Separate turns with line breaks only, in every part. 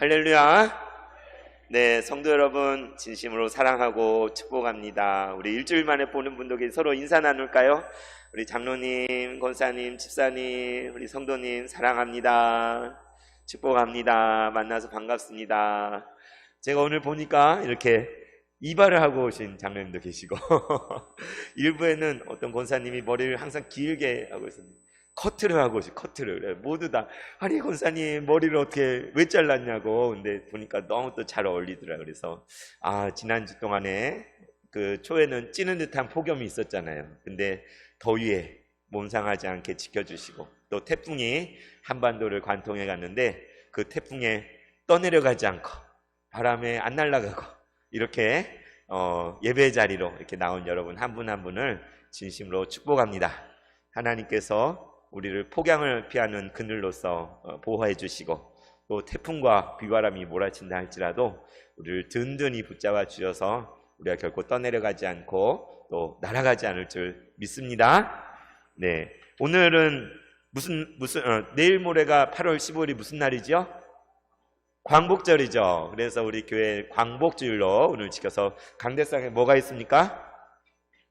할렐루야. 네, 성도 여러분 진심으로 사랑하고 축복합니다. 우리 일주일 만에 보는 분들께 서로 인사 나눌까요? 우리 장로님, 권사님, 집사님, 우리 성도님 사랑합니다. 축복합니다. 만나서 반갑습니다. 제가 오늘 보니까 이렇게 이발을 하고 오신 장로님도 계시고 일부에는 어떤 권사님이 머리를 항상 길게 하고 있습니다. 커트를 하고 오시, 커트를. 모두 다, 아니, 권사님, 머리를 어떻게, 왜 잘랐냐고. 근데 보니까 너무 또 잘 어울리더라. 그래서, 지난주 동안에, 초에는 찌는 듯한 폭염이 있었잖아요. 근데 더위에 몸 상하지 않게 지켜주시고, 또 태풍이 한반도를 관통해 갔는데, 그 태풍에 떠내려가지 않고, 바람에 안 날아가고, 이렇게, 예배 자리로 이렇게 나온 여러분 한 분 한 분을 진심으로 축복합니다. 하나님께서 우리를 폭양을 피하는 그늘로서 보호해 주시고, 또 태풍과 비바람이 몰아친다 할지라도 우리를 든든히 붙잡아 주셔서 우리가 결코 떠내려가지 않고 또 날아가지 않을 줄 믿습니다. 네, 오늘은 내일 모레가 8월 15일이 무슨 날이죠? 광복절이죠. 그래서 우리 교회 광복주일로 오늘 지켜서 강대상에 뭐가 있습니까?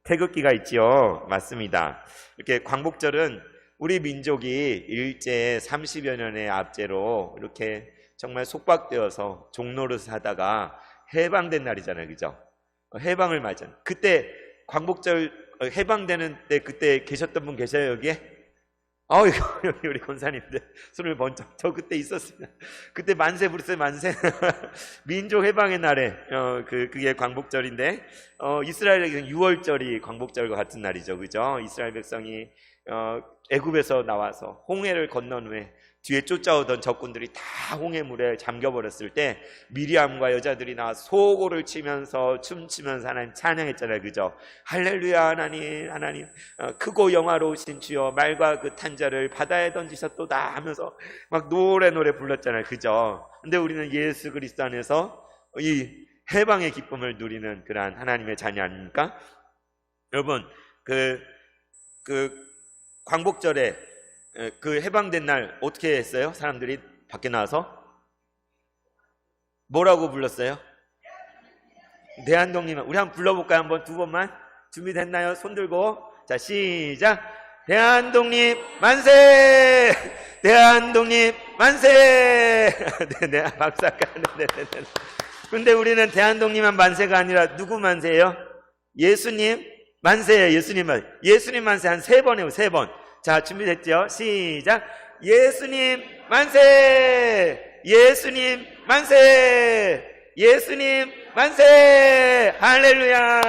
태극기가 있지요. 맞습니다. 이렇게 광복절은 우리 민족이 일제 30여 년의 압제로 이렇게 정말 속박되어서 종노릇을 하다가 해방된 날이잖아요. 그죠? 해방을 맞은. 그때 광복절 해방되는 때 그때 계셨던 분 계셔요, 여기에? 여기 우리 권사님들 손을 번쩍. 저 그때 있었습니다. 그때 만세 부르세요, 만세. 민족 해방의 날에 그게 광복절인데 이스라엘에게는 6월절이 광복절과 같은 날이죠, 그죠? 이스라엘 백성이 애굽에서 나와서 홍해를 건넌 후에 뒤에 쫓아오던 적군들이 다 홍해물에 잠겨버렸을 때 미리암과 여자들이 나와 소고를 치면서 춤추면서 하나님 찬양했잖아요, 그죠? 할렐루야, 하나님 크고 영화로우신 주여, 말과 그 탄자를 바다에 던지셨도다 하면서 막 노래 불렀잖아요, 그죠? 근데 우리는 예수 그리스도 안에서 이 해방의 기쁨을 누리는 그러한 하나님의 자녀 아닙니까? 여러분, 광복절에 그 해방된 날 어떻게 했어요? 사람들이 밖에 나와서 뭐라고 불렀어요? 대한독립. 우리 한번 불러볼까요? 한번 두 번만. 준비됐나요? 손 들고. 자, 시작. 대한독립 만세! 대한독립 만세! 네네, 박사가. 네네네. 근데 우리는 대한독립만 만세가 아니라 누구 만세예요? 예수님 만세. 예수님 만세 한 3번 해요. 3번. 자, 준비됐죠? 시작. 예수님 만세! 예수님 만세! 예수님 만세! 할렐루야!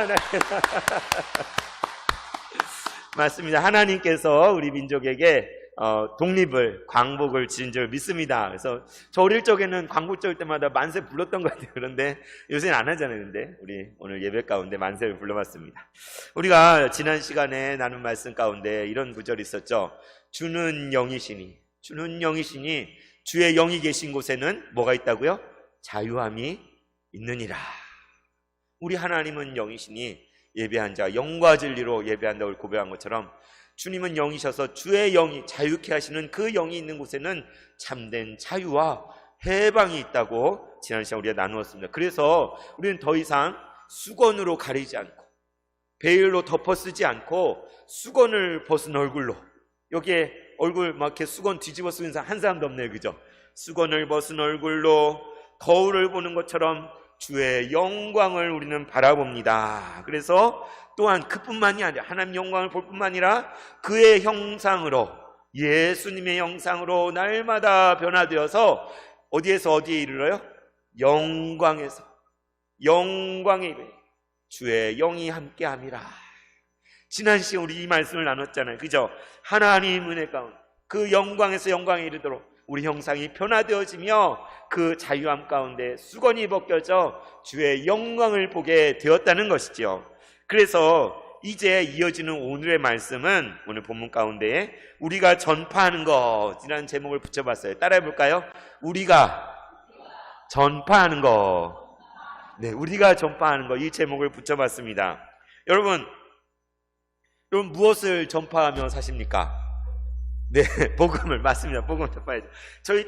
맞습니다. 하나님께서 우리 민족에게 독립을, 광복을 주신 줄 믿습니다. 그래서 저 어릴 적에는 광복절 때마다 만세 불렀던 것 같아요. 그런데 요새는 안 하잖아요. 근데 우리 오늘 예배 가운데 만세를 불러봤습니다. 우리가 지난 시간에 나눈 말씀 가운데 이런 구절이 있었죠. 주는 영이시니 주의 영이 계신 곳에는 뭐가 있다고요? 자유함이 있느니라. 우리 하나님은 영이시니 예배한 자 영과 진리로 예배한다고 고백한 것처럼 주님은 영이셔서 주의 영이 자유케 하시는 그 영이 있는 곳에는 참된 자유와 해방이 있다고 지난 시간 우리가 나누었습니다. 그래서 우리는 더 이상 수건으로 가리지 않고 베일로 덮어쓰지 않고 수건을 벗은 얼굴로, 여기에 얼굴 막 이렇게 수건 뒤집어 쓰는 사람 한 사람도 없네요, 그죠? 수건을 벗은 얼굴로 거울을 보는 것처럼 주의 영광을 우리는 바라봅니다. 그래서 또한 그뿐만이 아니라 하나님 영광을 볼 뿐만 아니라 그의 형상으로, 예수님의 형상으로 날마다 변화되어서 어디에서 어디에 이르러요? 영광에서 영광에 이르러 주의 영이 함께함이라. 지난 시간 우리 이 말씀을 나눴잖아요, 그죠? 하나님 은혜 가운데 그 영광에서 영광에 이르도록 우리 형상이 변화되어지며 그 자유함 가운데 수건이 벗겨져 주의 영광을 보게 되었다는 것이지요. 그래서 이제 이어지는 오늘의 말씀은 오늘 본문 가운데 우리가 전파하는 것이라는 제목을 붙여봤어요. 따라해볼까요? 우리가 전파하는 것. 네, 우리가 전파하는 것, 이 제목을 붙여봤습니다. 여러분 무엇을 전파하며 사십니까? 네, 복음을. 맞습니다. 복음을 전파해야죠. 저희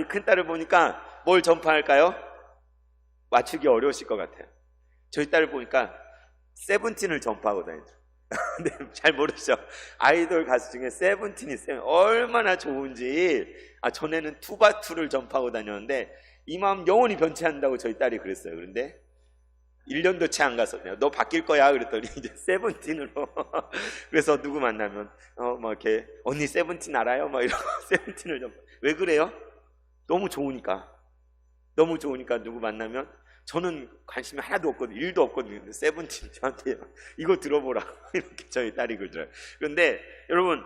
큰 딸을 보니까 뭘 전파할까요? 맞추기 어려우실 것 같아요. 저희 딸을 보니까 세븐틴을 전파하고 다니죠. 근데 잘 모르죠. 아이돌 가수 중에 세븐틴이 있어요. 얼마나 좋은지. 전에는 투바투를 전파하고 다녔는데 이 마음 영원히 변치 않는다고 저희 딸이 그랬어요. 그런데 1년도 채 안 가서 너 바뀔 거야 그랬더니 이제 세븐틴으로 그래서 누구 만나면 막 이렇게 언니 세븐틴 알아요? 막 이러고 세븐틴을 좀 왜 그래요? 너무 좋으니까 누구 만나면 저는 관심이 하나도 없거든요. 일도 없거든요. 근데 세븐틴 저한테 이거 들어보라 이렇게 저희 딸이 그러더라고요. 그런데 여러분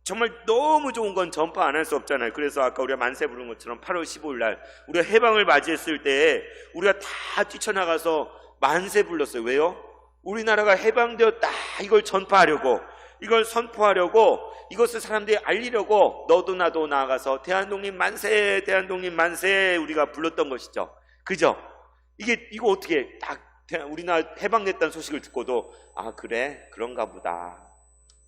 정말 너무 좋은 건 전파 안 할 수 없잖아요. 그래서 아까 우리가 만세 부른 것처럼 8월 15일 날 우리가 해방을 맞이했을 때 우리가 다 뛰쳐나가서 만세 불렀어요. 왜요? 우리나라가 해방되었다 이걸 전파하려고, 이걸 선포하려고, 이것을 사람들이 알리려고 너도 나도 나아가서 대한독립 만세, 대한독립 만세 우리가 불렀던 것이죠. 그죠? 이거 어떻게 딱 우리나라 해방됐다는 소식을 듣고도 그래 그런가 보다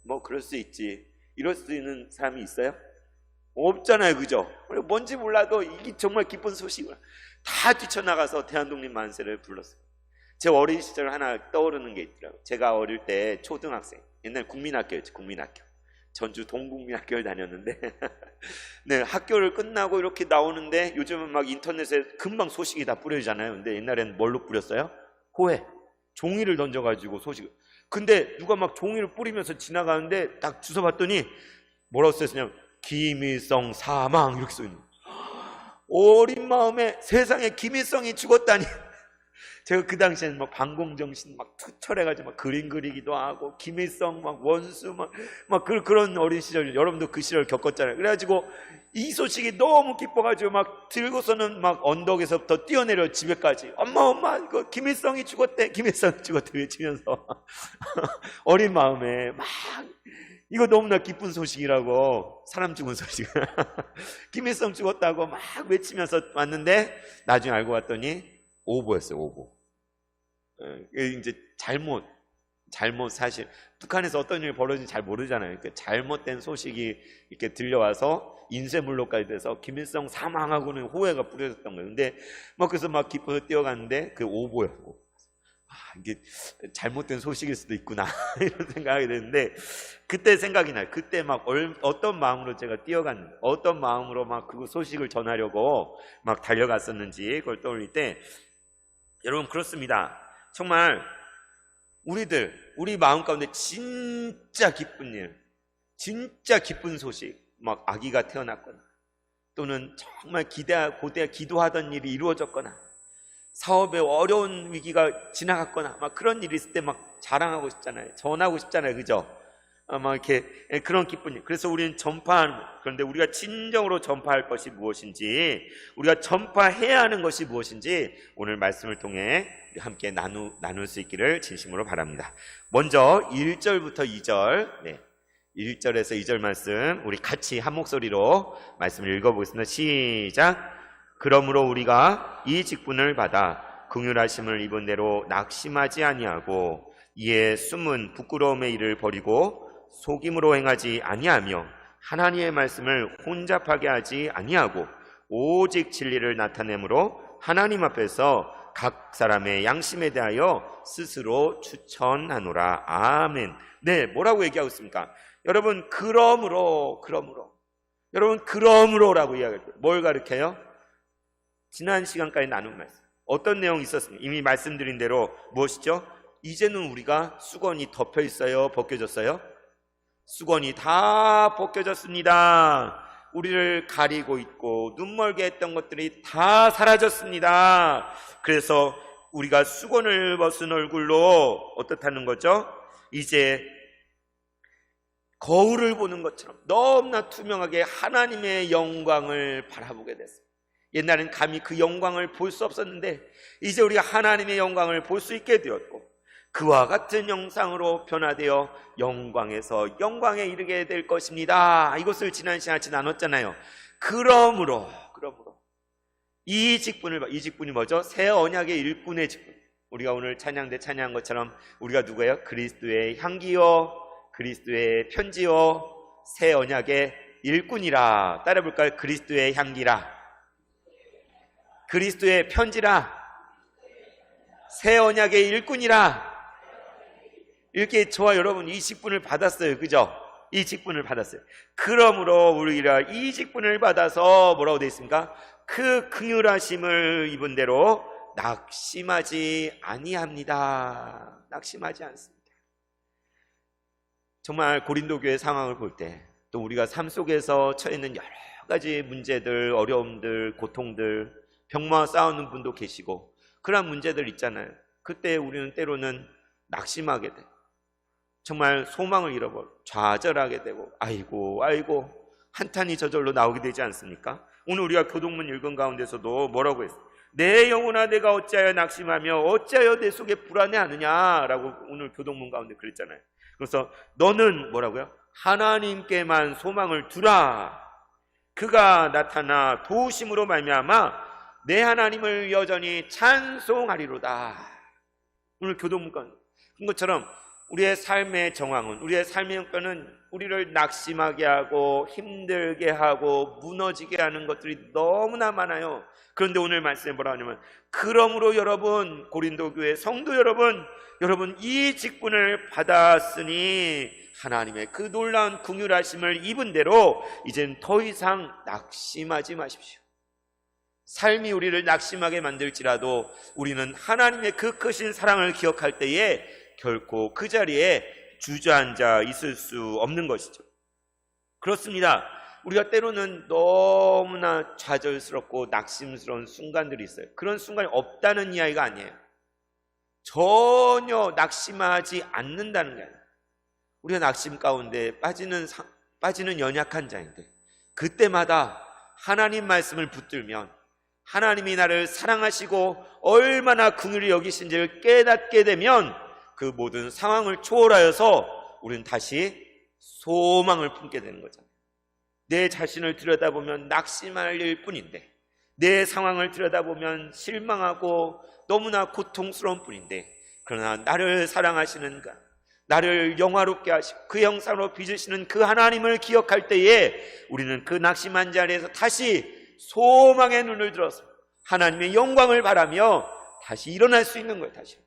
뭐 그럴 수 있지 이럴 수 있는 사람이 있어요? 없잖아요. 그죠? 뭔지 몰라도 이게 정말 기쁜 소식을 다 뛰쳐나가서 대한독립 만세를 불렀어요. 제 어린 시절 하나 떠오르는 게 있더라고요. 제가 어릴 때 초등학생, 옛날 국민학교였죠. 국민학교. 전주 동국민학교를 다녔는데 네, 학교를 끝나고 이렇게 나오는데 요즘은 막 인터넷에 금방 소식이 다 뿌려지잖아요. 근데 옛날에는 뭘로 뿌렸어요? 호에 종이를 던져가지고 소식을. 근데 누가 막 종이를 뿌리면서 지나가는데 딱 주워 봤더니 뭐라고 써있냐면 김일성 사망 이렇게 써있는 거예요. 어린 마음에 세상에 김일성이 죽었다니. 제가 그 당시에는 막 반공정신 막 투철해가지고 막 그림 그리기도 하고 김일성 막 원수 막 그런 어린 시절, 여러분도 그 시절 겪었잖아요. 그래가지고 이 소식이 너무 기뻐가지고 막 들고서는 막 언덕에서부터 뛰어내려 집에까지 엄마 이거 김일성이 죽었대 외치면서 어린 마음에 막 이거 너무나 기쁜 소식이라고, 사람 죽은 소식 김일성 죽었다고 막 외치면서 왔는데 나중에 알고 봤더니 오보였어요. 오보. 이제 잘못 사실 북한에서 어떤 일이 벌어진지 잘 모르잖아요. 그러니까 잘못된 소식이 이렇게 들려와서 인쇄물로까지 돼서 김일성 사망하고는 호해가 뿌려졌던 거예요. 근데 그래서 막 기뻐서 뛰어갔는데 그 오보였고 이게 잘못된 소식일 수도 있구나 이런 생각이 드는데 그때 생각이 나요. 그때 막 어떤 마음으로 제가 뛰어갔는지, 어떤 마음으로 막 그 소식을 전하려고 막 달려갔었는지 그걸 떠올릴 때 여러분 그렇습니다. 정말 우리 마음 가운데 진짜 기쁜 일, 진짜 기쁜 소식, 막 아기가 태어났거나 또는 정말 기도하던 일이 이루어졌거나 사업에 어려운 위기가 지나갔거나 막 그런 일이 있을 때 막 자랑하고 싶잖아요. 전하고 싶잖아요. 그죠? 막 이렇게 그런 기쁜 일. 그래서 우리는 전파하는, 그런데 우리가 진정으로 전파할 것이 무엇인지, 우리가 전파해야 하는 것이 무엇인지 오늘 말씀을 통해 함께 나눌 수 있기를 진심으로 바랍니다. 먼저 1절부터 2절, 1절에서 2절 말씀 우리 같이 한 목소리로 말씀을 읽어보겠습니다. 시작. 그러므로 우리가 이 직분을 받아 긍휼하심을 입은 대로 낙심하지 아니하고 이에 숨은 부끄러움의 일을 버리고 속임으로 행하지 아니하며 하나님의 말씀을 혼잡하게 하지 아니하고 오직 진리를 나타내므로 하나님 앞에서 각 사람의 양심에 대하여 스스로 추천하노라. 아멘. 네, 뭐라고 얘기하고 있습니까? 여러분 그러므로 여러분 그러므로라고 이야기할 때 뭘 가르쳐요? 지난 시간까지 나눈 말씀 어떤 내용이 있었습니까? 이미 말씀드린 대로 무엇이죠? 이제는 우리가 수건이 덮여 있어요? 벗겨졌어요? 수건이 다 벗겨졌습니다. 우리를 가리고 있고 눈멀게 했던 것들이 다 사라졌습니다. 그래서 우리가 수건을 벗은 얼굴로 어떻다는 거죠? 이제 거울을 보는 것처럼 너무나 투명하게 하나님의 영광을 바라보게 됐습니다. 옛날엔 감히 그 영광을 볼 수 없었는데 이제 우리가 하나님의 영광을 볼 수 있게 되었고 그와 같은 형상으로 변화되어 영광에서 영광에 이르게 될 것입니다. 이것을 지난 시간에 나눴잖아요. 그러므로 이 직분이 뭐죠? 새 언약의 일꾼의 직분. 우리가 오늘 찬양 때 찬양한 것처럼 우리가 누구예요? 그리스도의 향기요, 그리스도의 편지요, 새 언약의 일꾼이라. 따라해볼까요? 그리스도의 향기라. 그리스도의 편지라 새 언약의 일꾼이라. 이렇게 저와 여러분 이 직분을 받았어요. 그죠? 이 직분을 받았어요. 그러므로 우리가 이 직분을 받아서 뭐라고 되어 있습니까? 그 긍휼하심을 입은 대로 낙심하지 아니합니다. 낙심하지 않습니다. 정말 고린도 교회 상황을 볼 때, 또 우리가 삶 속에서 처해 있는 여러 가지 문제들, 어려움들, 고통들, 병마와 싸우는 분도 계시고 그런 문제들 있잖아요. 그때 우리는 때로는 낙심하게 돼요. 정말 소망을 잃어버려 좌절하게 되고 아이고 한탄이 저절로 나오게 되지 않습니까? 오늘 우리가 교동문 읽은 가운데서도 뭐라고 했어요? 내 영혼아 내가 어찌하여 낙심하며 어찌하여 내 속에 불안해하느냐라고 오늘 교동문 가운데 그랬잖아요. 그래서 너는 뭐라고요? 하나님께만 소망을 두라. 그가 나타나 도우심으로 말미암아 내 하나님을 여전히 찬송하리로다. 오늘 교동문 가운데 그런 것처럼 우리의 삶의 정황은, 우리의 삶의 형편은 우리를 낙심하게 하고 힘들게 하고 무너지게 하는 것들이 너무나 많아요. 그런데 오늘 말씀에 뭐라 하냐면, 그러므로 여러분, 고린도 교회 성도 여러분 이 직분을 받았으니 하나님의 그 놀라운 긍휼하심을 입은 대로 이젠 더 이상 낙심하지 마십시오. 삶이 우리를 낙심하게 만들지라도 우리는 하나님의 그 크신 사랑을 기억할 때에 결코 그 자리에 주저앉아 있을 수 없는 것이죠. 그렇습니다. 우리가 때로는 너무나 좌절스럽고 낙심스러운 순간들이 있어요. 그런 순간이 없다는 이야기가 아니에요. 전혀 낙심하지 않는다는 게 아니에요. 우리가 낙심 가운데 빠지는 연약한 자인데 그때마다 하나님 말씀을 붙들면 하나님이 나를 사랑하시고 얼마나 긍휼히 여기신지를 깨닫게 되면 그 모든 상황을 초월하여서 우리는 다시 소망을 품게 되는 거잖아요. 내 자신을 들여다보면 낙심할 일 뿐인데, 내 상황을 들여다보면 실망하고 너무나 고통스러운 뿐인데, 그러나 나를 사랑하시는 가, 나를 영화롭게 하시고 그 형상으로 빚으시는 그 하나님을 기억할 때에 우리는 그 낙심한 자리에서 다시 소망의 눈을 들어서 하나님의 영광을 바라며 다시 일어날 수 있는 거예요. 다시.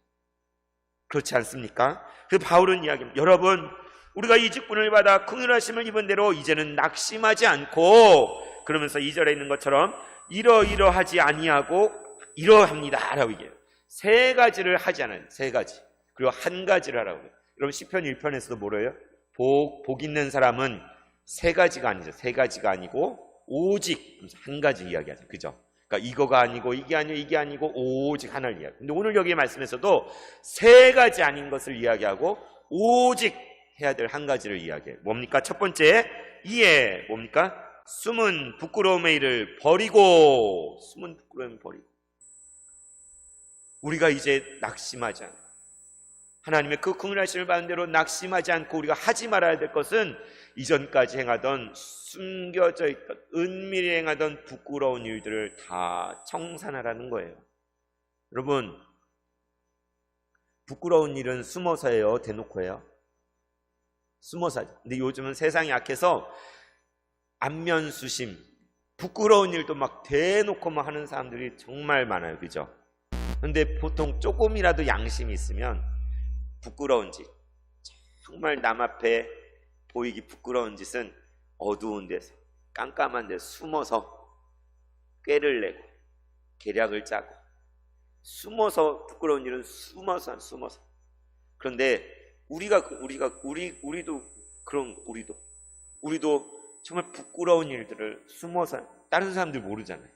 그렇지 않습니까? 그 바울은 이야기합니다. 여러분, 우리가 이 직분을 받아 긍휼하심을 입은 대로 이제는 낙심하지 않고, 그러면서 2절에 있는 것처럼 이러이러하지 아니하고 이러합니다 라고 얘기해요. 세 가지를 하지 않아요. 세 가지. 그리고 한 가지를 하라고 해요. 여러분 시편 1편에서도 뭐래요? 복 있는 사람은 세 가지가 아니죠. 세 가지가 아니고 오직 한 가지 이야기하죠. 그죠? 그러니까 이거가 아니고 이게 아니고 이게 아니고 오직 하나를 이야기해요. 근데 오늘 여기 말씀에서도 세 가지 아닌 것을 이야기하고 오직 해야 될 한 가지를 이야기해요. 뭡니까? 첫 번째, 이에 뭡니까? 숨은 부끄러움의 일을 버리고, 숨은 부끄러움을 버리고. 우리가 이제 낙심하지 않고 하나님의 그 긍휼하심을 받은 대로 낙심하지 않고 우리가 하지 말아야 될 것은 이전까지 행하던 숨겨져 있던 은밀히 행하던 부끄러운 일들을 다 청산하라는 거예요. 여러분, 부끄러운 일은 숨어서 해요? 대놓고 해요? 숨어서 하죠. 근데 요즘은 세상이 약해서 안면수심, 부끄러운 일도 막 대놓고 막 하는 사람들이 정말 많아요. 그죠? 근데 보통 조금이라도 양심이 있으면 부끄러운 짓, 정말 남 앞에 보이기 부끄러운 짓은 어두운 데서, 깜깜한 데서 숨어서 꾀를 내고 계략을 짜고, 숨어서 부끄러운 일은 숨어서. 그런데 우리도 정말 부끄러운 일들을 숨어서 다른 사람들 모르잖아요.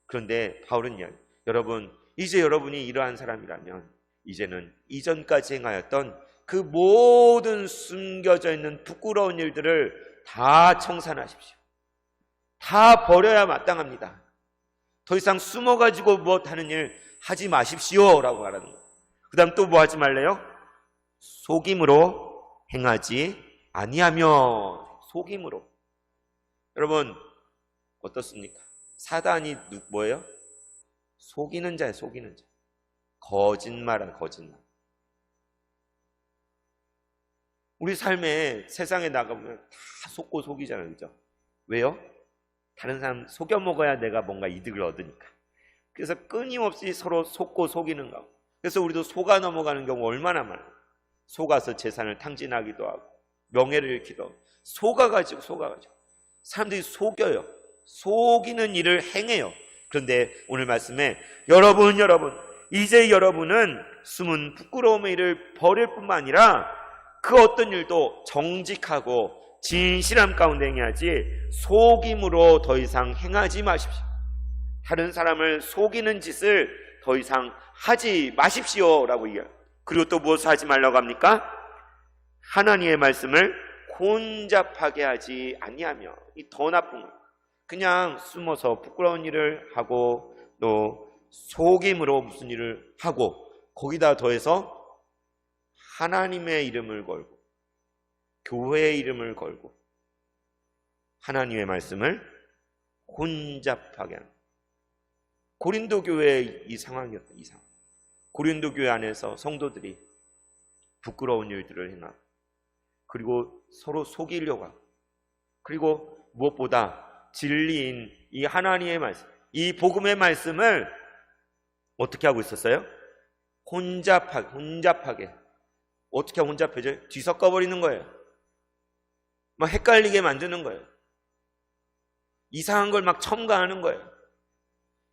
그런데 바울은 여러분, 이제 여러분이 이러한 사람이라면 이제는 이전까지 행하였던 그 모든 숨겨져 있는 부끄러운 일들을 다 청산하십시오. 다 버려야 마땅합니다. 더 이상 숨어가지고 무엇하는 일 하지 마십시오 라고 말하는 거예요. 그 다음 또 뭐 하지 말래요? 속임으로 행하지 아니하며. 속임으로. 여러분 어떻습니까? 사단이 뭐예요? 속이는 자예요. 속이는 자. 거짓말. 우리 삶에 세상에 나가보면 다 속고 속이잖아요. 그죠? 왜요? 다른 사람 속여 먹어야 내가 뭔가 이득을 얻으니까. 그래서 끊임없이 서로 속고 속이는 거. 그래서 우리도 속아 넘어가는 경우 얼마나 많아요. 속아서 재산을 탕진하기도 하고 명예를 잃기도 하고 속아가지고 사람들이 속여요. 속이는 일을 행해요. 그런데 오늘 말씀에 여러분 이제 여러분은 숨은 부끄러움의 일을 버릴 뿐만 아니라 그 어떤 일도 정직하고 진실함 가운데 행해야지 속임으로 더 이상 행하지 마십시오. 다른 사람을 속이는 짓을 더 이상 하지 마십시오 라고 얘기해요. 그리고 또 무엇을 하지 말라고 합니까? 하나님의 말씀을 혼잡하게 하지 아니하며. 이 더 나쁜 거예요. 그냥 숨어서 부끄러운 일을 하고 또 속임으로 무슨 일을 하고 거기다 더해서 하나님의 이름을 걸고 교회의 이름을 걸고 하나님의 말씀을 혼잡하게 하는 고린도 교회의 이 상황이었다. 이 상황. 고린도 교회 안에서 성도들이 부끄러운 일들을 행하고 그리고 서로 속이려고 하고 그리고 무엇보다 진리인 이 하나님의 말씀, 이 복음의 말씀을 어떻게 하고 있었어요? 혼잡하게. 어떻게 혼잡해져요? 뒤섞어버리는 거예요. 막 헷갈리게 만드는 거예요. 이상한 걸 막 첨가하는 거예요.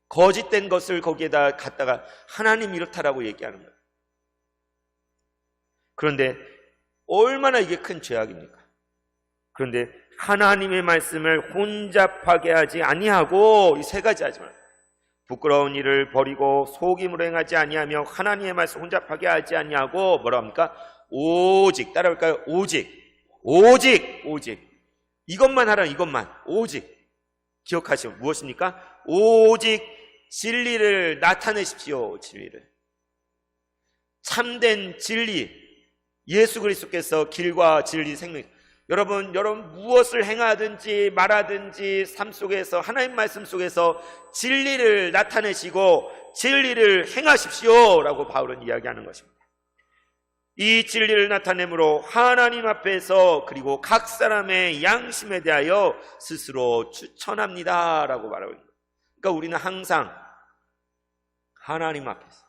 거짓된 것을 거기에다 갖다가 하나님 이렇다라고 얘기하는 거예요. 그런데 얼마나 이게 큰 죄악입니까? 그런데 하나님의 말씀을 혼잡하게 하지 아니하고 이 세 가지 하지 말아요. 부끄러운 일을 버리고 속임으로 행하지 아니하며 하나님의 말씀 혼잡하게 하지 아니하고 뭐라 합니까? 오직 따라볼까요? 오직 이것만 하라. 이것만 오직 기억하시오. 무엇입니까? 오직 진리를 나타내십시오. 진리를 참된 진리 예수 그리스도께서 길과 진리 생명. 여러분 무엇을 행하든지 말하든지 삶 속에서 하나님 말씀 속에서 진리를 나타내시고 진리를 행하십시오 라고 바울은 이야기하는 것입니다. 이 진리를 나타내므로 하나님 앞에서 그리고 각 사람의 양심에 대하여 스스로 추천합니다 라고 말하고 있습니다. 그러니까 우리는 항상 하나님 앞에서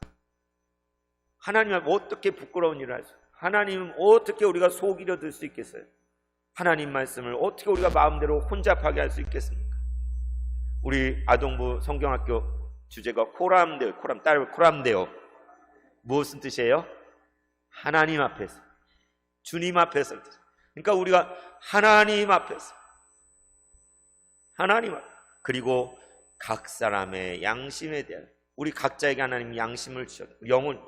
하나님 앞에 어떻게 부끄러운 일을 할 수, 하나님 어떻게 우리가 속이려 들 수 있겠어요? 하나님 말씀을 어떻게 우리가 마음대로 혼잡하게 할 수 있겠습니까? 우리 아동부 성경학교 주제가 코람데요. 무엇은 뜻이에요? 하나님 앞에서, 주님 앞에서. 그러니까 우리가 하나님 앞에서, 그리고 각 사람의 양심에 대한, 우리 각자에게 하나님 양심을 주셨다. 영혼,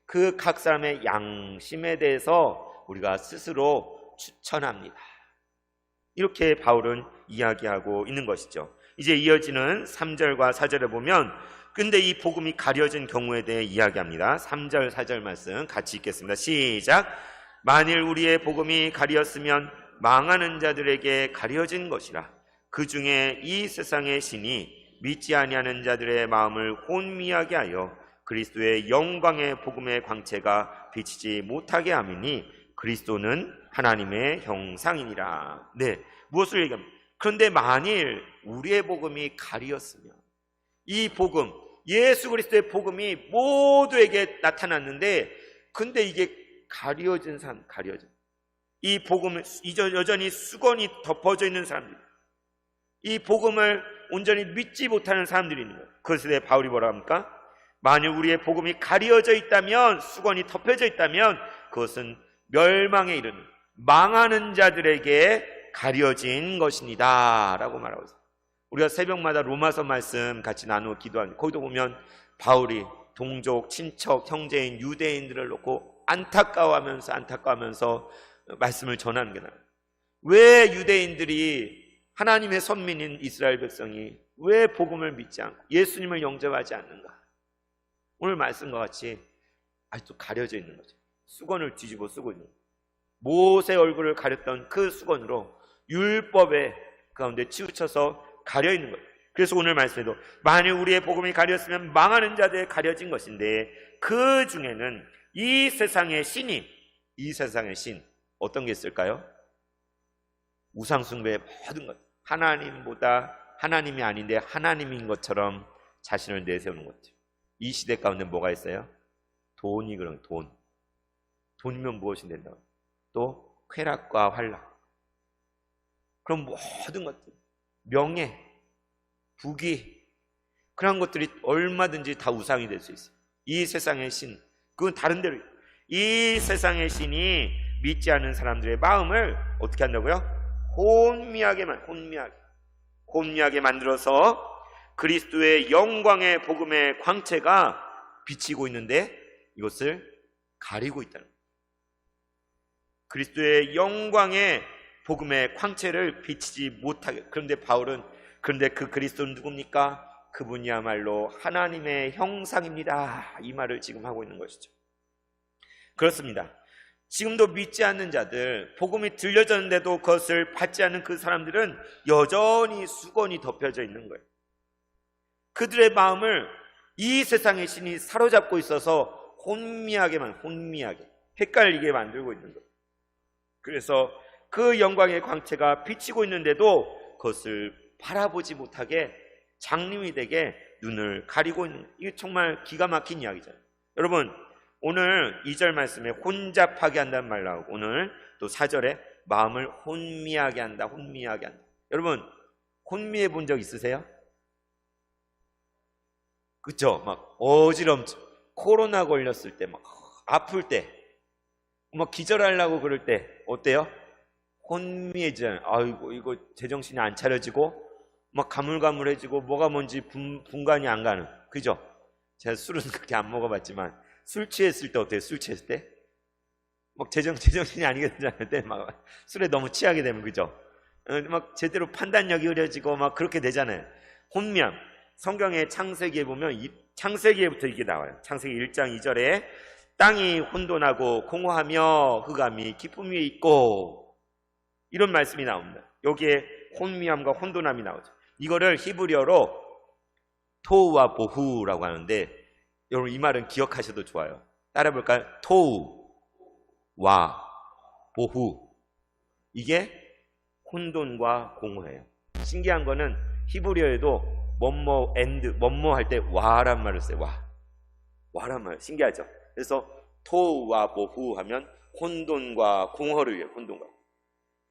그 각 사람의 양심에 대해서 우리가 스스로 추천합니다. 이렇게 바울은 이야기하고 있는 것이죠. 이제 이어지는 3절과 4절에 보면 근데 이 복음이 가려진 경우에 대해 이야기합니다. 3절 4절 말씀 같이 읽겠습니다. 시작. 만일 우리의 복음이 가리었으면 망하는 자들에게 가려진 것이라. 그 중에 이 세상의 신이 믿지 아니하는 자들의 마음을 혼미하게 하여 그리스도의 영광의 복음의 광채가 비치지 못하게 함이니 그리스도는 하나님의 형상이니라. 네, 무엇을 얘기합니까? 그런데 만일 우리의 복음이 가리었으면, 이 복음, 예수 그리스도의 복음이 모두에게 나타났는데 근데 이게 가려진 사람, 이 복음을 여전히 수건이 덮어져 있는 사람들, 이 복음을 온전히 믿지 못하는 사람들이 있는 거예요. 그것에 대해 바울이 뭐라 합니까? 만일 우리의 복음이 가려져 있다면, 수건이 덮여져 있다면 그것은 멸망에 이르는, 망하는 자들에게 가려진 것입니다 라고 말하고 있어요. 우리가 새벽마다 로마서 말씀 같이 나누어 기도하는, 거기도 보면 바울이 동족, 친척, 형제인 유대인들을 놓고 안타까워하면서 말씀을 전하는 게 나아요. 왜 유대인들이, 하나님의 선민인 이스라엘 백성이 왜 복음을 믿지 않고 예수님을 영접하지 않는가? 오늘 말씀과 같이 아직도 가려져 있는 거죠. 수건을 뒤집어 쓰고 있는 거예요. 모세 얼굴을 가렸던 그 수건으로 율법의 가운데 치우쳐서 가려 있는 거예요. 그래서 오늘 말씀에도 만일 우리의 복음이 가렸으면 망하는 자들에 가려진 것인데 그 중에는 이 세상의 신, 어떤 게 있을까요? 우상숭배의 모든 것, 하나님보다 하나님이 아닌데 하나님인 것처럼 자신을 내세우는 것들. 이 시대 가운데 뭐가 있어요? 돈이 그런 돈. 돈이면 무엇이 된다? 또 쾌락과 환락. 그런 모든 것들, 명예, 부귀, 그런 것들이 얼마든지 다 우상이 될 수 있어요. 이 세상의 신, 그건 다른 데로. 이 세상의 신이 믿지 않는 사람들의 마음을 어떻게 한다고요? 혼미하게 만들어서 그리스도의 영광의 복음의 광채가 비치고 있는데 이것을 가리고 있다는 거예요. 그리스도의 영광의 복음의 광채를 비치지 못하게. 그런데 바울은 그런데 그 그리스도는 누굽니까? 그분이야말로 하나님의 형상입니다. 이 말을 지금 하고 있는 것이죠. 그렇습니다. 지금도 믿지 않는 자들, 복음이 들려졌는데도 그것을 받지 않는 그 사람들은 여전히 수건이 덮여져 있는 거예요. 그들의 마음을 이 세상의 신이 사로잡고 있어서 혼미하게 헷갈리게 만들고 있는 거예요. 그래서 그 영광의 광채가 비치고 있는데도 그것을 바라보지 못하게 장님이 되게 눈을 가리고 있는 거예요. 이게 정말 기가 막힌 이야기잖아요. 여러분, 오늘 2절 말씀에 혼잡하게 한다는 말 나오고 오늘 또 4절에 마음을 혼미하게 한다. 여러분, 혼미해 본 적 있으세요? 그쵸? 막 어지럼증, 코로나 걸렸을 때, 막 아플 때, 막 기절하려고 그럴 때 어때요? 혼미해지잖아요. 아이고, 이거 제정신이 안 차려지고 막 가물가물해지고 뭐가 뭔지 분간이 안 가는. 그죠? 제가 술은 그렇게 안 먹어봤지만 술 취했을 때 어때요? 술 취했을 때? 막 제정신이 아니게 되잖아요. 때 막 술에 너무 취하게 되면. 그죠? 막 제대로 판단력이 흐려지고 막 그렇게 되잖아요. 혼미함. 성경의 창세기에 보면 창세기에부터 이게 나와요. 창세기 1장 2절에 땅이 혼돈하고 공허하며 흑암이 깊음 위에 있고, 이런 말씀이 나옵니다. 여기에 혼미함과 혼돈함이 나오죠. 이거를 히브리어로 토우와 보후라고 하는데, 여러분 이 말은 기억하셔도 좋아요. 따라 볼까요? 토우와 보후, 이게 혼돈과 공허예요. 신기한 거는 히브리어에도 뭐뭐 할 때 와란 말을 써요. 와란 말. 신기하죠? 그래서 토우와 보후 하면 혼돈과 공허를 위해. 혼돈과.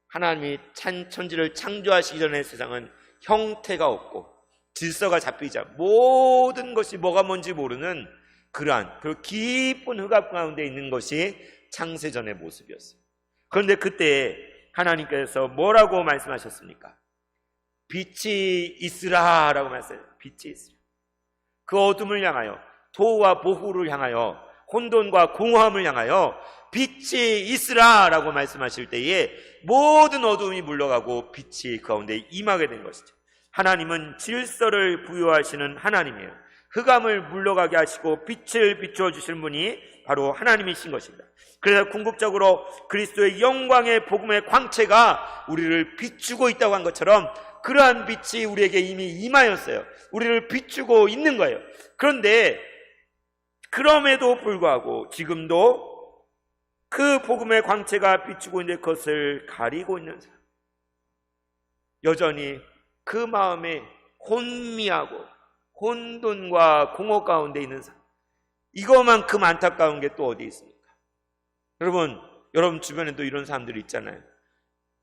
하나님이 천지를 창조하시기 전에 세상은 형태가 없고 질서가 잡히지 않고 모든 것이 뭐가 뭔지 모르는 그러한 그 깊은 흑암 가운데 있는 것이 창세전의 모습이었어요. 그런데 그때 하나님께서 뭐라고 말씀하셨습니까? 빛이 있으라 라고 말씀해요. 빛이 있으라. 그 어둠을 향하여, 도와 보후를 향하여, 혼돈과 공허함을 향하여 빛이 있으라 라고 말씀하실 때에 모든 어둠이 물러가고 빛이 그 가운데 임하게 된 것이죠. 하나님은 질서를 부여하시는 하나님이에요. 흑암을 물러가게 하시고 빛을 비추어 주실 분이 바로 하나님이신 것입니다. 그래서 궁극적으로 그리스도의 영광의 복음의 광채가 우리를 비추고 있다고 한 것처럼 그러한 빛이 우리에게 이미 임하였어요. 우리를 비추고 있는 거예요. 그런데 그럼에도 불구하고 지금도 그 복음의 광채가 비추고 있는 그것을 가리고 있는 사람, 여전히 그 마음에 혼미하고 혼돈과 공허 가운데 있는 사람, 이거만큼 안타까운 게 또 어디 있습니까? 여러분 주변에도 이런 사람들이 있잖아요.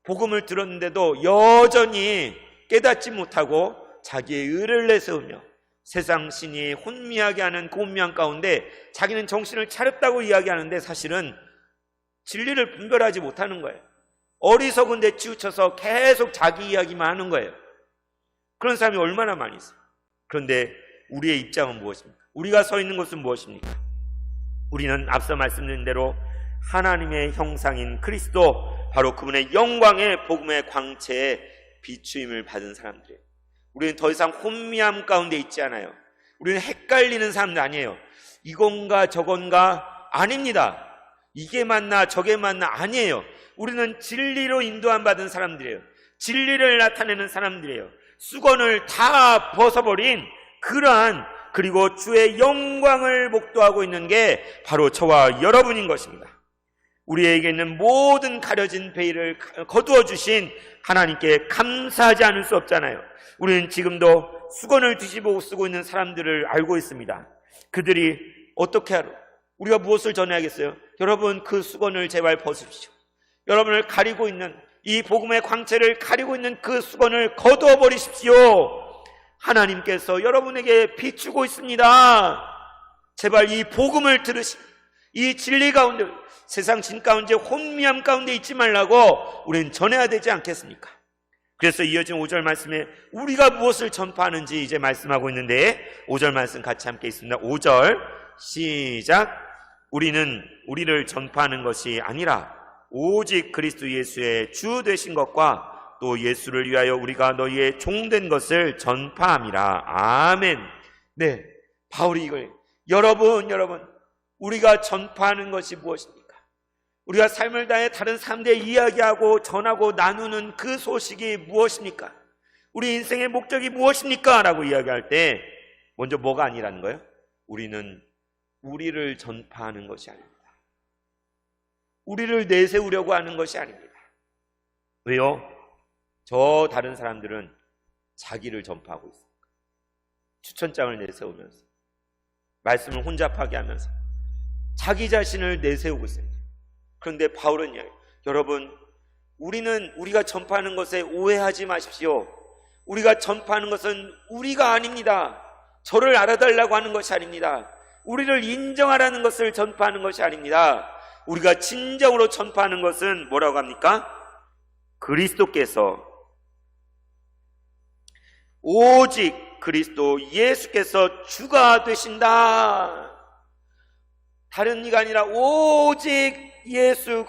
복음을 들었는데도 여전히 깨닫지 못하고 자기의 의를 내세우며 세상 신이 혼미하게 하는 그 혼미함 가운데 자기는 정신을 차렸다고 이야기하는데 사실은 진리를 분별하지 못하는 거예요. 어리석은 데 치우쳐서 계속 자기 이야기만 하는 거예요. 그런 사람이 얼마나 많이 있어요. 그런데 우리의 입장은 무엇입니까? 우리가 서 있는 곳은 무엇입니까? 우리는 앞서 말씀드린 대로 하나님의 형상인 그리스도, 바로 그분의 영광의 복음의 광채에 비추임을 받은 사람들이에요. 우리는 더 이상 혼미함 가운데 있지 않아요. 우리는 헷갈리는 사람들 아니에요. 이건가 저건가 아닙니다. 이게 맞나 저게 맞나 아니에요. 우리는 진리로 인도함 받은 사람들이에요. 진리를 나타내는 사람들이에요. 수건을 다 벗어버린 그러한, 그리고 주의 영광을 목도하고 있는 게 바로 저와 여러분인 것입니다. 우리에게 있는 모든 가려진 베일을 거두어 주신 하나님께 감사하지 않을 수 없잖아요. 우리는 지금도 수건을 뒤집어 쓰고 있는 사람들을 알고 있습니다. 그들이 어떻게 하러 우리가 무엇을 전해야겠어요? 여러분, 그 수건을 제발 벗으십시오. 여러분을 가리고 있는 이 복음의 광채를 가리고 있는 그 수건을 거두어 버리십시오. 하나님께서 여러분에게 비추고 있습니다. 제발 이 복음을 들으시고 이 진리 가운데, 세상 진 가운데, 혼미함 가운데 있지 말라고 우리는 전해야 되지 않겠습니까? 그래서 이어진 5절 말씀에 우리가 무엇을 전파하는지 이제 말씀하고 있는데, 5절 말씀 같이 함께 있습니다. 5절 시작. 우리는 우리를 전파하는 것이 아니라 오직 그리스도 예수의 주 되신 것과 또 예수를 위하여 우리가 너희의 종된 것을 전파함이라. 아멘. 네, 바울이 이걸 여러분 우리가 전파하는 것이 무엇입니까? 우리가 삶을 다해 다른 사람들에 이야기하고 전하고 나누는 그 소식이 무엇입니까? 우리 인생의 목적이 무엇입니까? 라고 이야기할 때 먼저 뭐가 아니라는 거예요? 우리는 우리를 전파하는 것이 아닙니다. 우리를 내세우려고 하는 것이 아닙니다. 왜요? 저 다른 사람들은 자기를 전파하고 있습니다. 추천장을 내세우면서, 말씀을 혼잡하게 하면서 자기 자신을 내세우고 있어요. 그런데 바울은 여러분, 우리가 전파하는 것에 오해하지 마십시오. 우리가 전파하는 것은 우리가 아닙니다. 저를 알아달라고 하는 것이 아닙니다. 우리를 인정하라는 것을 전파하는 것이 아닙니다. 우리가 진정으로 전파하는 것은 뭐라고 합니까? 그리스도께서, 오직 그리스도 예수께서 주가 되신다. 다른 이가 아니라 오직 예수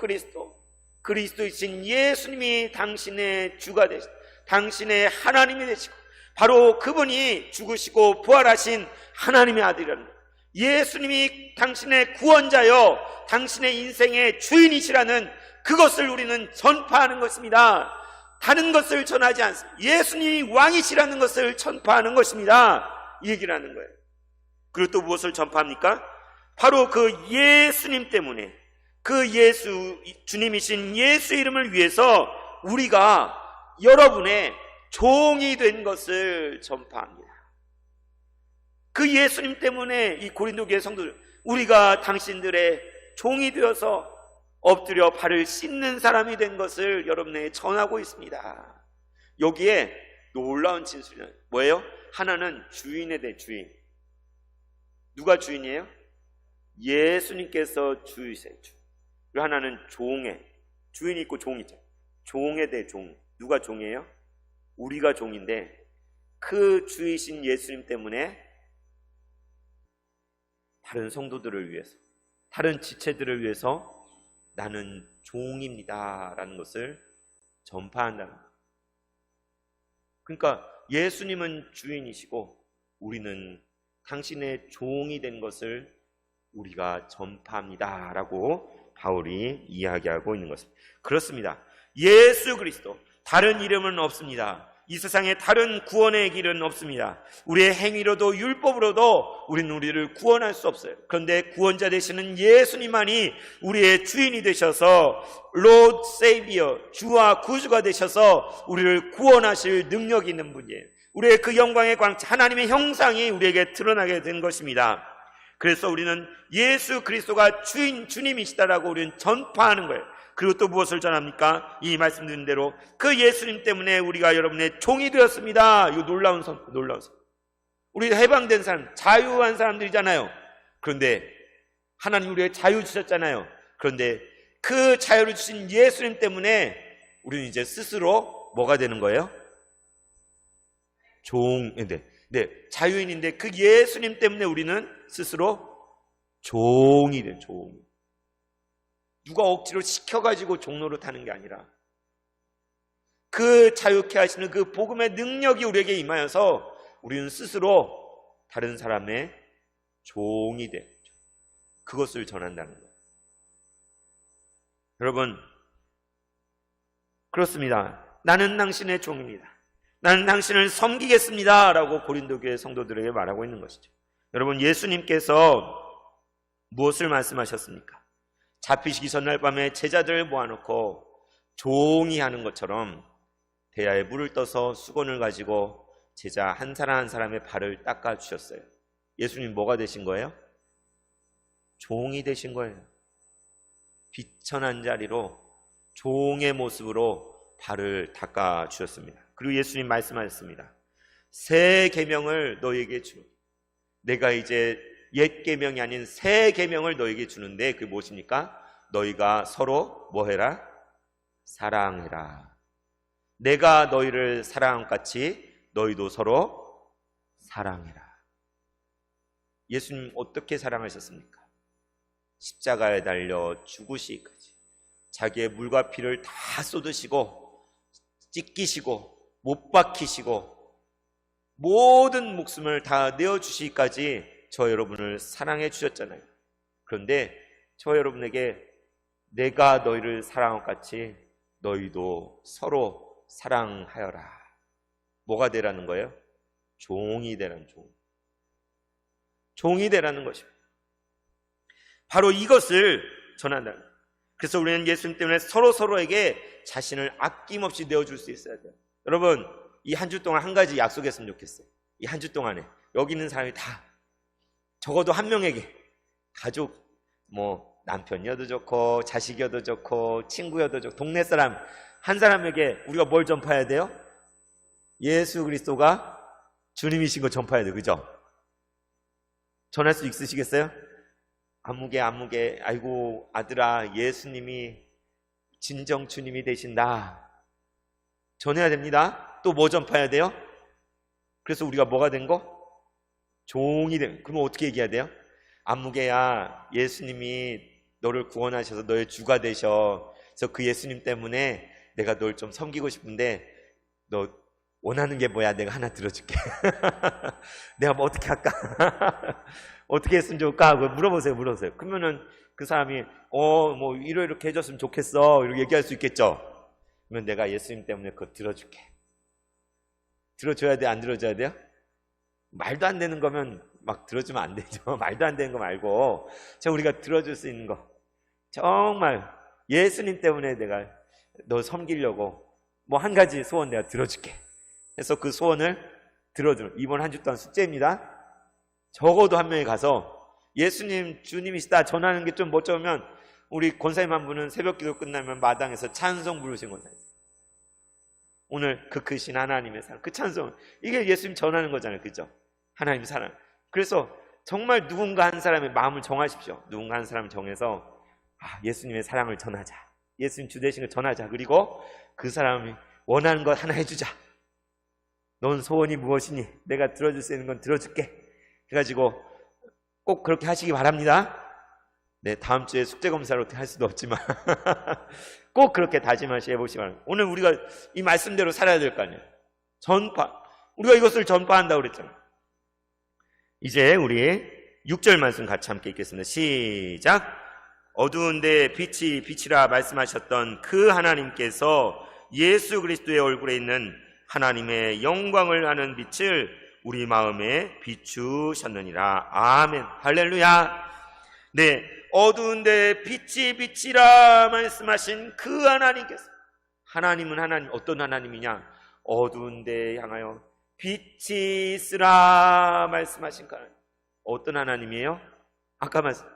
그리스도이신 예수님이 당신의 주가 되시고 당신의 하나님이 되시고, 바로 그분이 죽으시고 부활하신 하나님의 아들이라는 거예요. 예수님이 당신의 구원자여 당신의 인생의 주인이시라는 그것을 우리는 전파하는 것입니다. 다른 것을 전하지 않습니다. 예수님이 왕이시라는 것을 전파하는 것입니다. 이 얘기를 하는 거예요. 그리고 또 무엇을 전파합니까? 바로 그 예수님 때문에, 그 예수, 주님이신 예수 이름을 위해서 우리가 여러분의 종이 된 것을 전파합니다. 그 예수님 때문에 이 고린도 교회 성도들, 우리가 당신들의 종이 되어서 엎드려 발을 씻는 사람이 된 것을 여러분에게 전하고 있습니다. 여기에 놀라운 진술은 뭐예요? 하나는 주인에 대해 주인. 누가 주인이에요? 예수님께서 주이세요. 그리고 하나는 종에, 주인이 있고 종이 있죠. 종에 대해 종. 누가 종이에요? 우리가 종인데 그 주이신 예수님 때문에 다른 성도들을 위해서, 다른 지체들을 위해서 나는 종입니다 라는 것을 전파한다는 거예요. 그러니까 예수님은 주인이시고 우리는 당신의 종이 된 것을 우리가 전파합니다 라고 바울이 이야기하고 있는 것입니다. 그렇습니다. 예수 그리스도, 다른 이름은 없습니다. 이 세상에 다른 구원의 길은 없습니다. 우리의 행위로도 율법으로도 우리는 우리를 구원할 수 없어요. 그런데 구원자 되시는 예수님만이 우리의 주인이 되셔서 Lord Savior, 주와 구주가 되셔서 우리를 구원하실 능력이 있는 분이에요. 우리의 그 영광의 광채, 하나님의 형상이 우리에게 드러나게 된 것입니다. 그래서 우리는 예수 그리스도가 주님이시다라고 우리는 전파하는 거예요. 그리고 또 무엇을 전합니까? 이 말씀드린 대로 그 예수님 때문에 우리가 여러분의 종이 되었습니다. 이거 놀라운 선. 우리 해방된 사람, 자유한 사람들이잖아요. 그런데 하나님 우리에게 자유 주셨잖아요. 그런데 그 자유를 주신 예수님 때문에 우리는 이제 스스로 뭐가 되는 거예요? 자유인인데 그 예수님 때문에 우리는 스스로 종이 돼, 종. 누가 억지로 시켜가지고 종로로 타는 게 아니라 그 자유케 하시는 그 복음의 능력이 우리에게 임하여서 우리는 스스로 다른 사람의 종이 돼. 그것을 전한다는 거예요. 여러분, 그렇습니다. 나는 당신의 종입니다. 나는 당신을 섬기겠습니다 라고 고린도 교회 성도들에게 말하고 있는 것이죠. 여러분, 예수님께서 무엇을 말씀하셨습니까? 잡히시기 전날 밤에 제자들을 모아놓고 종이 하는 것처럼 대야에 물을 떠서 수건을 가지고 제자 한 사람 한 사람의 발을 닦아주셨어요. 예수님 뭐가 되신 거예요? 종이 되신 거예요. 비천한 자리로 종의 모습으로 발을 닦아주셨습니다. 그리고 예수님 말씀하셨습니다. 새 계명을 너에게 주. 내가 이제 옛 계명이 아닌 새 계명을 너에게 주는데 그게 무엇입니까? 너희가 서로 뭐 해라? 사랑해라. 내가 너희를 사랑한 것 같이 너희도 서로 사랑해라. 예수님 어떻게 사랑하셨습니까? 십자가에 달려 죽으시기까지 자기의 물과 피를 다 쏟으시고 찢기시고 못 박히시고 모든 목숨을 다 내어주시기까지 저 여러분을 사랑해 주셨잖아요. 그런데 저 여러분에게 내가 너희를 사랑한 것 같이 너희도 서로 사랑하여라. 뭐가 되라는 거예요? 종이 되라는 종이 되라는 것입니다. 바로 이것을 전한다. 그래서 우리는 예수님 때문에 서로에게 자신을 아낌없이 내어줄 수 있어야 돼요. 여러분, 이 한 주 동안 한 가지 약속했으면 좋겠어요. 이 한 주 동안에 여기 있는 사람이 다 적어도 한 명에게 가족, 남편이어도 좋고 자식이어도 좋고 친구여도 좋고 동네 사람 한 사람에게 우리가 뭘 전파해야 돼요? 예수 그리스도가 주님이신 거 전파해야 돼요. 그죠? 전할 수 있으시겠어요? 아무개 아이고 아들아 예수님이 진정 주님이 되신다. 전해야 됩니다. 또 뭐 전파해야 돼요? 그래서 우리가 뭐가 된 거? 종이 된. 그러면 어떻게 얘기해야 돼요? 아무개야 예수님이 너를 구원하셔서 너의 주가 되셔. 그래서 그 예수님 때문에 내가 널 좀 섬기고 싶은데 너 원하는 게 뭐야? 내가 하나 들어줄게. 내가 뭐 어떻게 할까? 어떻게 했으면 좋을까? 물어보세요. 그러면은 그 사람이 이렇게 해줬으면 좋겠어. 이렇게 얘기할 수 있겠죠. 그러면 내가 예수님 때문에 그거 들어줄게. 들어줘야 돼? 안 들어줘야 돼요? 말도 안 되는 거면 막 들어주면 안 되죠. 말도 안 되는 거 말고 우리가 들어줄 수 있는 거 정말 예수님 때문에 내가 너 섬기려고 한 가지 소원 내가 들어줄게. 그래서 그 소원을 들어주는 이번 한 주 동안 숙제입니다. 적어도 한 명이 가서 예수님 주님이시다 전하는 게 좀 멋져오면 우리 권사님 한 분은 새벽기도 끝나면 마당에서 찬송 부르신 거잖아요. 오늘 그 크신 하나님의 사랑, 그 찬송 이게 예수님 전하는 거잖아요. 그죠? 하나님 사랑. 그래서 정말 누군가 한 사람의 마음을 정하십시오. 누군가 한 사람을 정해서 예수님의 사랑을 전하자. 예수님 주 되신 걸 전하자. 그리고 그 사람이 원하는 것 하나 해주자. 넌 소원이 무엇이니? 내가 들어줄 수 있는 건 들어줄게. 해가지고 꼭 그렇게 하시기 바랍니다. 네, 다음 주에 숙제 검사를 어떻게 할 수도 없지만 꼭 그렇게 다짐하시 해보시기 바랍니다. 오늘 우리가 이 말씀대로 살아야 될 거 아니에요. 전파. 우리가 이것을 전파한다고 그랬잖아요. 이제 우리 6절 말씀 같이 함께 읽겠습니다. 시작. 어두운데 빛이 빛이라 말씀하셨던 그 하나님께서 예수 그리스도의 얼굴에 있는 하나님의 영광을 아는 빛을 우리 마음에 비추셨느니라. 아멘. 할렐루야. 네, 어두운데 빛이 빛이라 말씀하신 그 하나님께서, 하나님은 하나님, 어떤 하나님이냐? 어두운데 향하여 빛이 있으라 말씀하신 그 하나님. 어떤 하나님이에요? 아까 말씀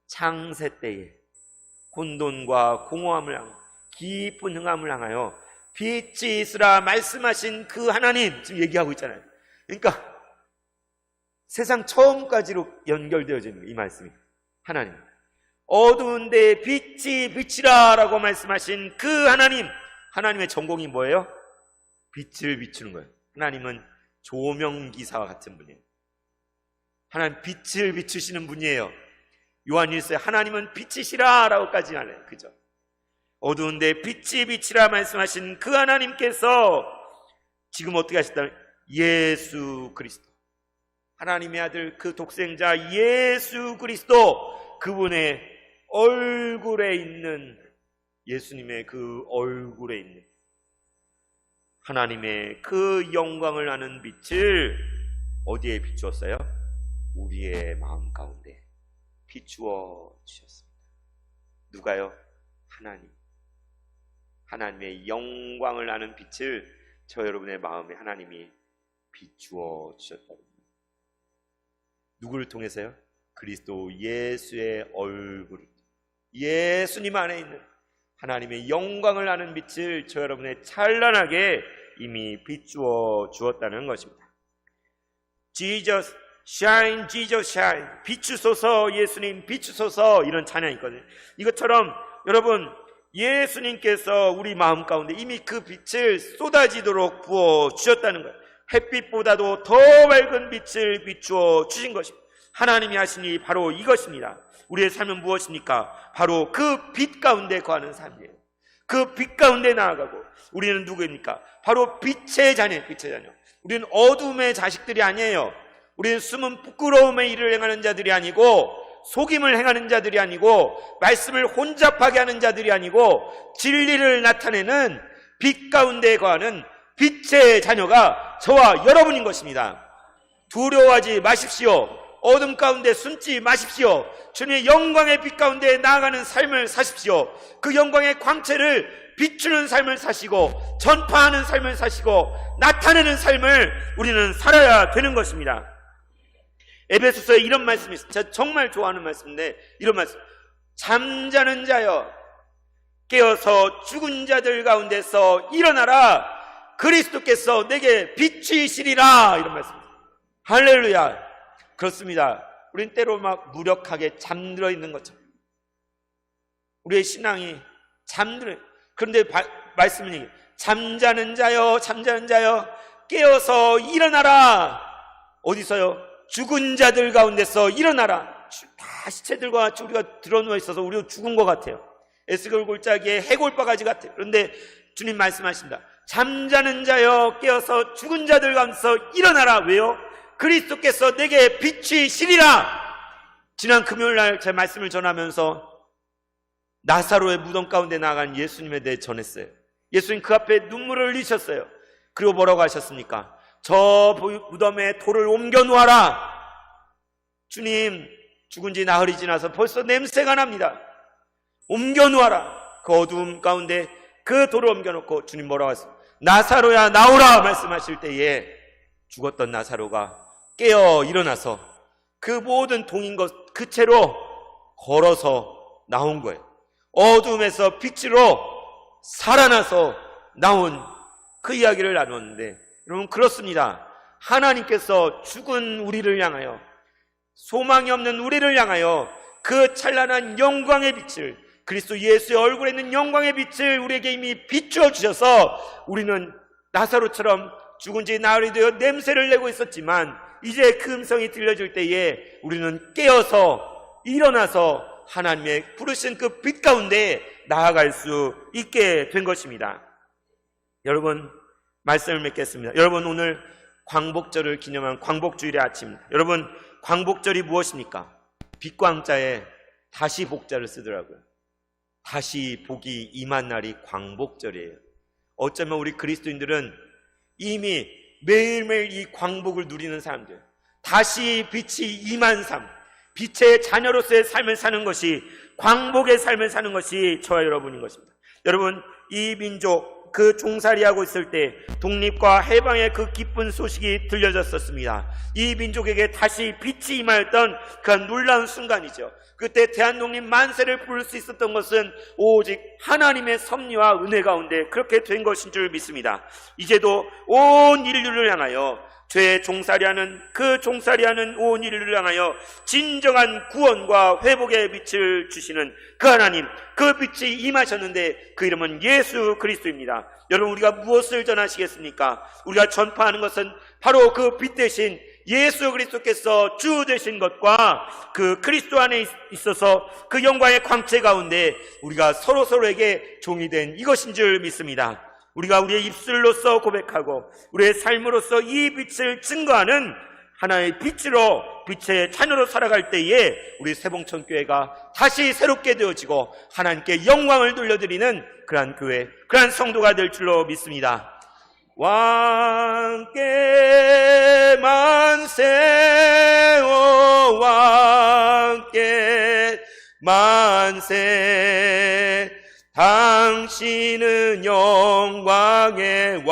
창세 때에 혼돈과 공허함을 향하여 깊은 흥함을 향하여 빛이 있으라 말씀하신 그 하나님 지금 얘기하고 있잖아요. 그러니까 세상 처음까지로 연결되어져 있는 이 말씀이 하나님. 어두운데 빛이 빛이라 라고 말씀하신 그 하나님. 하나님의 전공이 뭐예요? 빛을 비추는 거예요. 하나님은 조명기사와 같은 분이에요. 하나님 빛을 비추시는 분이에요. 요한일서에 하나님은 빛이시라 라고까지 하네요. 그죠? 어두운데 빛이 빛이라 말씀하신 그 하나님께서 지금 어떻게 하셨다면 예수 그리스도, 하나님의 아들 그 독생자 예수 그리스도, 그분의 얼굴에 있는, 예수님의 그 얼굴에 있는 하나님의 그 영광을 아는 빛을 어디에 비추었어요? 우리의 마음 가운데 비추어 주셨습니다. 누가요? 하나님. 하나님의 영광을 아는 빛을 저 여러분의 마음에 하나님이 비추어 주셨다고. 누구를 통해서요? 그리스도 예수의 얼굴, 예수님 안에 있는 하나님의 영광을 아는 빛을 저 여러분의 찬란하게 이미 비추어 주었다는 것입니다. Jesus shine, Jesus shine. 비추소서, 예수님 비추소서. 이런 찬양이 있거든요. 이것처럼 여러분, 예수님께서 우리 마음 가운데 이미 그 빛을 쏟아지도록 부어 주셨다는 거예요. 햇빛보다도 더 밝은 빛을 비추어 주신 것입니다. 하나님이 하신 일이 바로 이것입니다. 우리의 삶은 무엇입니까? 바로 그 빛 가운데 거하는 삶이에요. 그 빛 가운데 나아가고, 우리는 누구입니까? 바로 빛의 자녀예요. 빛의 자녀. 우리는 어둠의 자식들이 아니에요. 우리는 숨은 부끄러움의 일을 행하는 자들이 아니고, 속임을 행하는 자들이 아니고, 말씀을 혼잡하게 하는 자들이 아니고, 진리를 나타내는 빛 가운데 거하는 빛의 자녀가 저와 여러분인 것입니다. 두려워하지 마십시오. 어둠 가운데 숨지 마십시오. 주님의 영광의 빛 가운데 나아가는 삶을 사십시오. 그 영광의 광채를 비추는 삶을 사시고, 전파하는 삶을 사시고, 나타내는 삶을 우리는 살아야 되는 것입니다. 에베소서에 이런 말씀이 있어요. 제가 정말 좋아하는 말씀인데, 이런 말씀. 잠자는 자여, 깨어서 죽은 자들 가운데서 일어나라. 그리스도께서 내게 비추시리라. 이런 말씀입니다. 할렐루야. 그렇습니다. 우린 때로 막 무력하게 잠들어 있는 것처럼, 우리의 신앙이 잠들어. 그런데 말씀은 이게, 잠자는 자여, 잠자는 자여, 깨어서 일어나라. 어디서요? 죽은 자들 가운데서 일어나라. 다 시체들과 같이 우리가 드러누워 있어서 우리가 죽은 것 같아요. 에스겔 골짜기에 해골바가지 같아요. 그런데 주님 말씀하십니다. 잠자는 자여, 깨어서 죽은 자들 가운데서 일어나라. 왜요? 그리스도께서 내게 비추시리라. 지난 금요일날 제 말씀을 전하면서 나사로의 무덤 가운데 나간 예수님에 대해 전했어요. 예수님 그 앞에 눈물을 흘리셨어요. 그리고 뭐라고 하셨습니까? 저 무덤에 돌을 옮겨 놓아라. 주님, 죽은 지 나흘이 지나서 벌써 냄새가 납니다. 옮겨 놓아라. 그 어두움 가운데 그 돌을 옮겨 놓고 주님 뭐라고 하셨어요? 나사로야 나오라 말씀하실 때에 죽었던 나사로가 깨어 일어나서 그 모든 동인 것 그 채로 걸어서 나온 거예요. 어둠에서 빛으로 살아나서 나온 그 이야기를 나눴는데, 여러분 그렇습니다. 하나님께서 죽은 우리를 향하여, 소망이 없는 우리를 향하여 그 찬란한 영광의 빛을, 그리스도 예수의 얼굴에 있는 영광의 빛을 우리에게 이미 비추어 주셔서, 우리는 나사로처럼 죽은 지 나흘이 되어 냄새를 내고 있었지만, 이제 그 음성이 들려줄 때에 우리는 깨어서 일어나서 하나님의 부르신 그 빛 가운데 나아갈 수 있게 된 것입니다. 여러분, 말씀을 맺겠습니다. 여러분, 오늘 광복절을 기념한 광복주일의 아침입니다. 여러분, 광복절이 무엇입니까? 빛광자에 다시 복자를 쓰더라고요. 다시 복이 임한 날이 광복절이에요. 어쩌면 우리 그리스도인들은 이미 매일매일 이 광복을 누리는 사람들, 다시 빛이 임한 삶, 빛의 자녀로서의 삶을 사는 것이, 광복의 삶을 사는 것이 저와 여러분인 것입니다. 여러분, 이 민족 그 종살이하고 있을 때 독립과 해방의 그 기쁜 소식이 들려졌었습니다. 이 민족에게 다시 빛이 임하였던 그 놀라운 순간이죠. 그때 대한독립 만세를 부를 수 있었던 것은 오직 하나님의 섭리와 은혜 가운데 그렇게 된 것인 줄 믿습니다. 이제도 온 인류를 향하여, 죄의 종살이하는 그 종살이하는 온 인류를 향하여 진정한 구원과 회복의 빛을 주시는 그 하나님, 그 빛이 임하셨는데 그 이름은 예수 그리스도입니다. 여러분, 우리가 무엇을 전하시겠습니까? 우리가 전파하는 것은 바로 그 빛 대신 예수 그리스도께서 주 되신 것과 그 그리스도 안에 있어서 그 영광의 광채 가운데 우리가 서로서로에게 종이 된 이것인 줄 믿습니다. 우리가 우리의 입술로서 고백하고 우리의 삶으로서 이 빛을 증거하는 하나의 빛으로, 빛의 자녀로 살아갈 때에 우리 세봉천교회가 다시 새롭게 되어지고 하나님께 영광을 돌려드리는 그러한 교회, 그러한 성도가 될 줄로 믿습니다. 왕께 만세, 오 왕께 만세. 당신은 영광의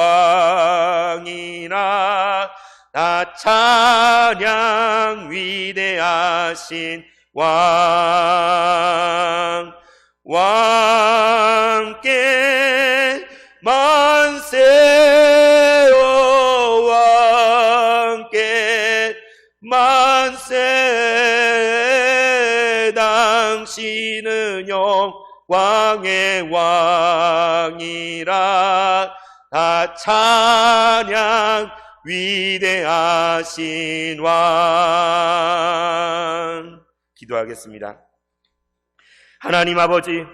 왕이라. 나 찬양 위대하신 왕. 왕께 만세. 왕께 만세. 당신은 영광의 왕이라. 다 찬양 위대하신 왕. 기도하겠습니다. 하나님 아버지,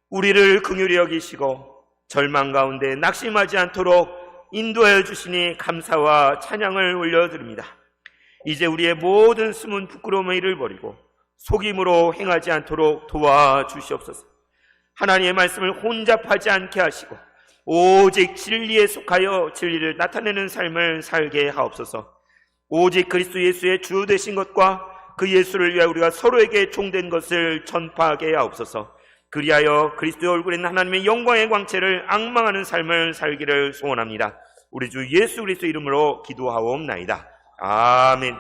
우리를 긍휼히 여기시고 절망 가운데 낙심하지 않도록 인도하여 주시니 감사와 찬양을 올려드립니다. 이제 우리의 모든 숨은 부끄러움의 일을 버리고 속임으로 행하지 않도록 도와주시옵소서. 하나님의 말씀을 혼잡하지 않게 하시고 오직 진리에 속하여 진리를 나타내는 삶을 살게 하옵소서. 오직 그리스도 예수의 주 되신 것과 그 예수를 위하여 우리가 서로에게 종된 것을 전파하게 하옵소서. 그리하여 그리스도의 얼굴에 있는 하나님의 영광의 광채를 앙망하는 삶을 살기를 소원합니다. 우리 주 예수 그리스도 이름으로 기도하옵나이다. 아멘.